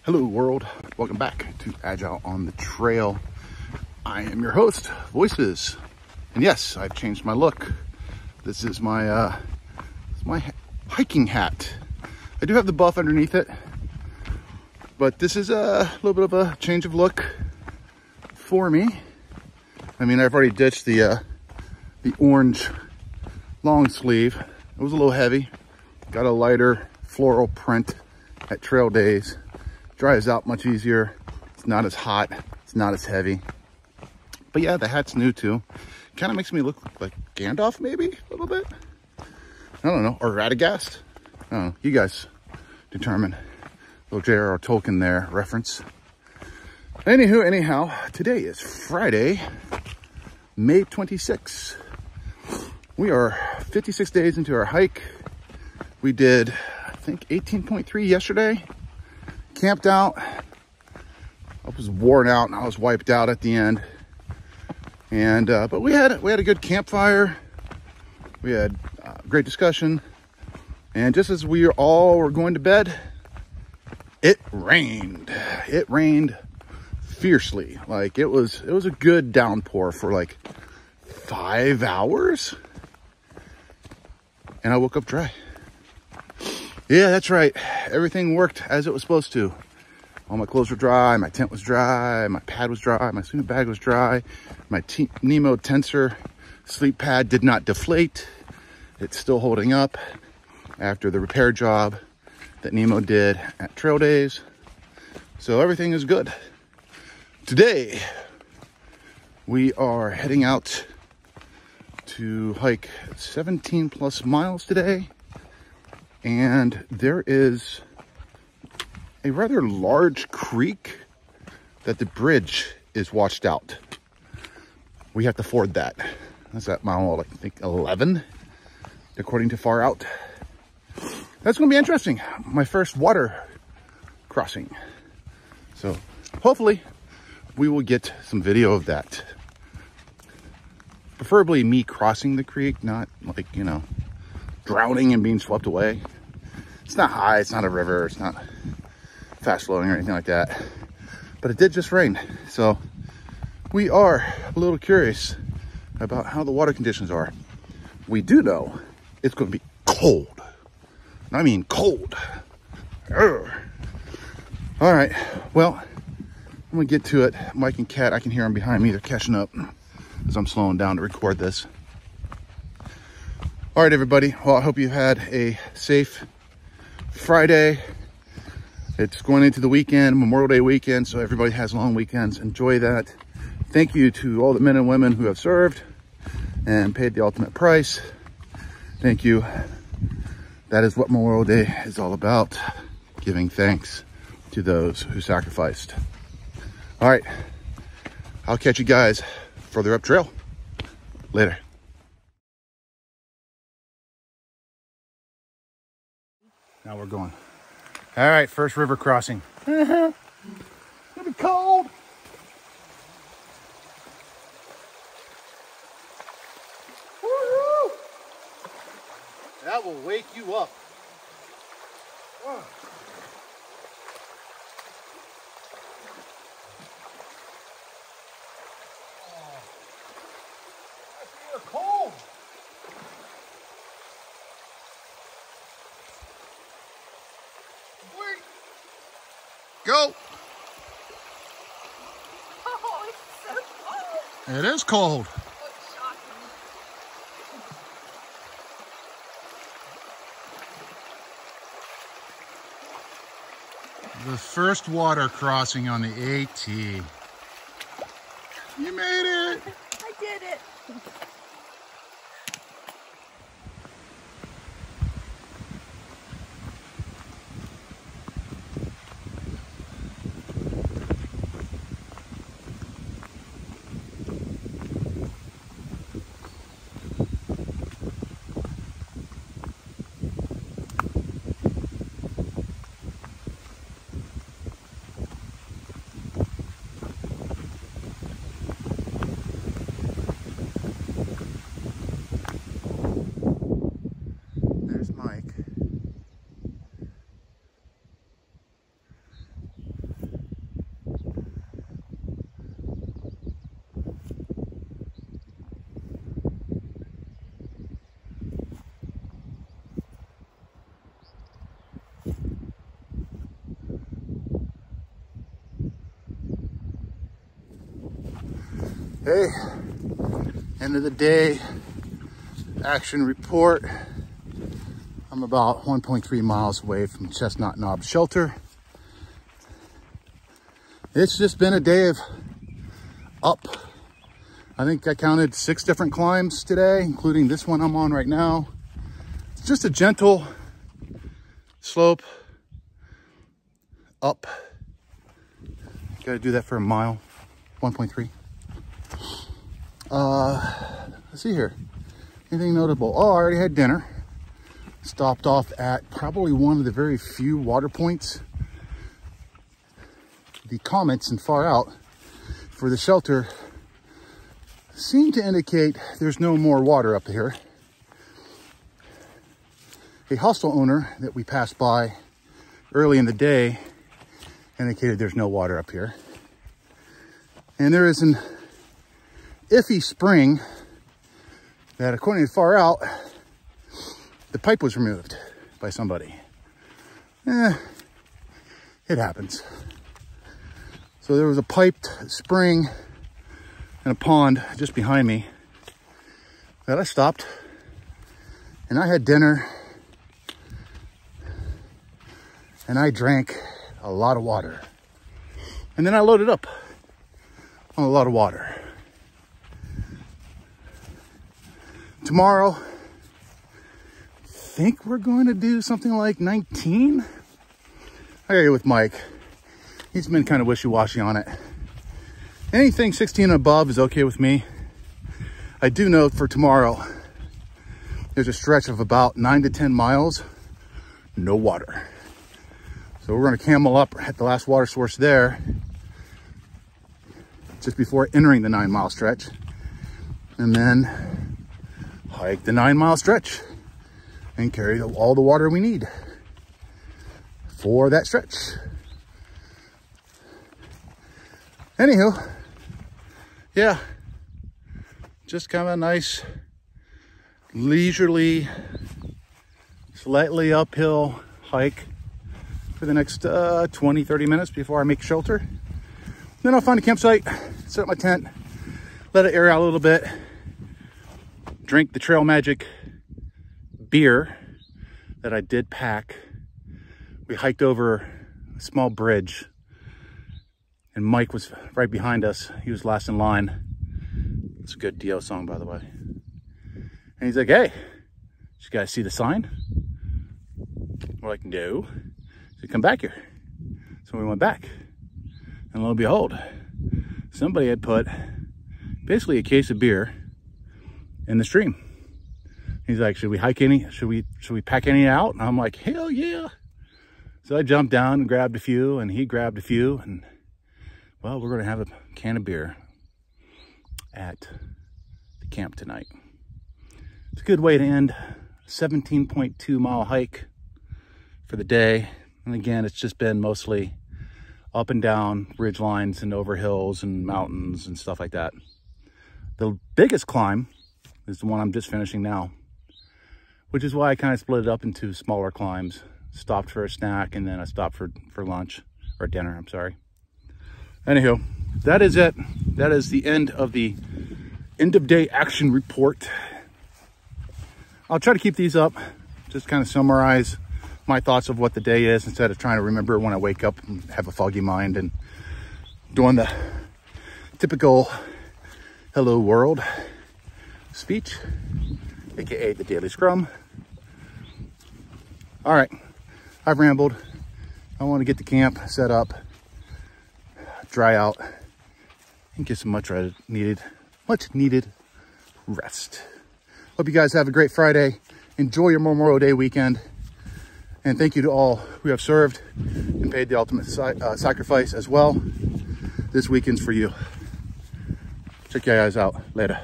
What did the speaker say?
Hello world, welcome back to Agile on the Trail. I am your host, Voices. And yes, I've changed my look. This is my hiking hat. I do have the buff underneath it, but this is a little bit of a change of look for me. I mean, I've already ditched the orange long sleeve. It was a little heavy. Got a lighter floral print at trail days. Dries out much easier. It's not as hot. It's not as heavy. But yeah, the hat's new too. Kind of makes me look like Gandalf maybe a little bit. I don't know. Or Radagast. I don't know. You guys determine. Little J.R.R. Tolkien there reference. Anyhow, today is Friday, May 26th. We are 56 days into our hike. We did, I think, 18.3 yesterday. Camped out. I was worn out and I was wiped out at the end. And but we had a good campfire. We had great discussion. And just as we all were going to bed, it rained. It rained fiercely. Like it was a good downpour for like 5 hours. And I woke up dry. Yeah, that's right. Everything worked as it was supposed to. All my clothes were dry, my tent was dry, my pad was dry, my swimming bag was dry. My Nemo Tensor sleep pad did not deflate. It's still holding up after the repair job that Nemo did at Trail Days. So everything is good. Today, we are heading out to hike 17 plus miles today. And there is a rather large creek that the bridge is washed out. We have to ford that. That's at mile, I think, 11, according to Far Out. That's going to be interesting. My first water crossing. So hopefully we will get some video of that. Preferably me crossing the creek, not like, you know, drowning and being swept away. It's not high, it's not a river, it's not fast flowing or anything like that. But it did just rain. So we are a little curious about how the water conditions are. We do know it's going to be cold. I mean cold. Urgh. All right, well, I'm gonna get to it. Mike and Kat, I can hear them behind me. They're catching up as I'm slowing down to record this. All right, everybody. Well, I hope you had a safe Friday. It's going into the weekend, Memorial Day weekend, so everybody has long weekends. Enjoy that. Thank you to all the men and women who have served and paid the ultimate price. Thank you. That is what Memorial Day is all about, giving thanks to those who sacrificed. All right, I'll catch you guys further up trail. Later. Now we're going. All right, first river crossing. It'll be cold. Woo-hoo! That will wake you up. Oh. I feel cold. Go. Oh, it's so cold. It is cold. Oh, it's shocking. The first water crossing on the AT. You made it. I did it. Hey, end of the day, action report. I'm about 1.3 miles away from Chestnut Knob Shelter. It's just been a day of up. I think I counted 6 different climbs today, including this one I'm on right now. It's just a gentle slope up. Got to do that for a mile, 1.3. Let's see here. Anything notable? Oh, I already had dinner. Stopped off at probably one of the very few water points. The comments and far out for the shelter seem to indicate there's no more water up here. A hostel owner that we passed by early in the day indicated there's no water up here. And there is an iffy spring that, according to far out, the pipe was removed by somebody. It happens. So there was a piped spring and a pond just behind me that I stopped, and I had dinner, and I drank a lot of water. And then I loaded up on a lot of water. Tomorrow, I think we're going to do something like 19. I gotta get with Mike. He's been kind of wishy-washy on it. Anything 16 and above is okay with me. I do note for tomorrow, there's a stretch of about 9 to 10 miles, no water. So we're gonna camel up at the last water source there, just before entering the 9-mile stretch. And then hike the 9-mile stretch and carry all the water we need for that stretch. Anywho, yeah, just kind of a nice, leisurely, slightly uphill hike for the next 20, 30 minutes before I make shelter. Then I'll find a campsite, set up my tent, let it air out a little bit, drink the Trail Magic beer that I did pack. We hiked over a small bridge, and Mike was right behind us. He was last in line. It's a good Dio song, by the way. And he's like, hey, you guys see the sign? We're like, no. He said, come back here. So we went back. And lo and behold, somebody had put basically a case of beer in the stream. He's like, should we hike any? Should we pack any out? And I'm like, hell yeah. So I jumped down and grabbed a few, and he grabbed a few, and well, we're going to have a can of beer at the camp tonight. It's a good way to end a 17.2 mile hike for the day. And again, it's just been mostly up and down ridge lines and over hills and mountains and stuff like that. The biggest climb is the one I'm just finishing now, which is why I kind of split it up into smaller climbs. Stopped for a snack, and then I stopped for lunch, or dinner, I'm sorry. Anywho, that is it. That is the end of the end of day action report. I'll try to keep these up, just kind of summarize my thoughts of what the day is instead of trying to remember when I wake up and have a foggy mind and doing the typical hello world speech, aka the daily scrum. All right, I've rambled. I want to get the camp set up, dry out, and get some much needed rest. Hope you guys have a great Friday. Enjoy your Memorial Day weekend. And thank you to all who have served and paid the ultimate sacrifice as well. This weekend's for you. Check you guys out later.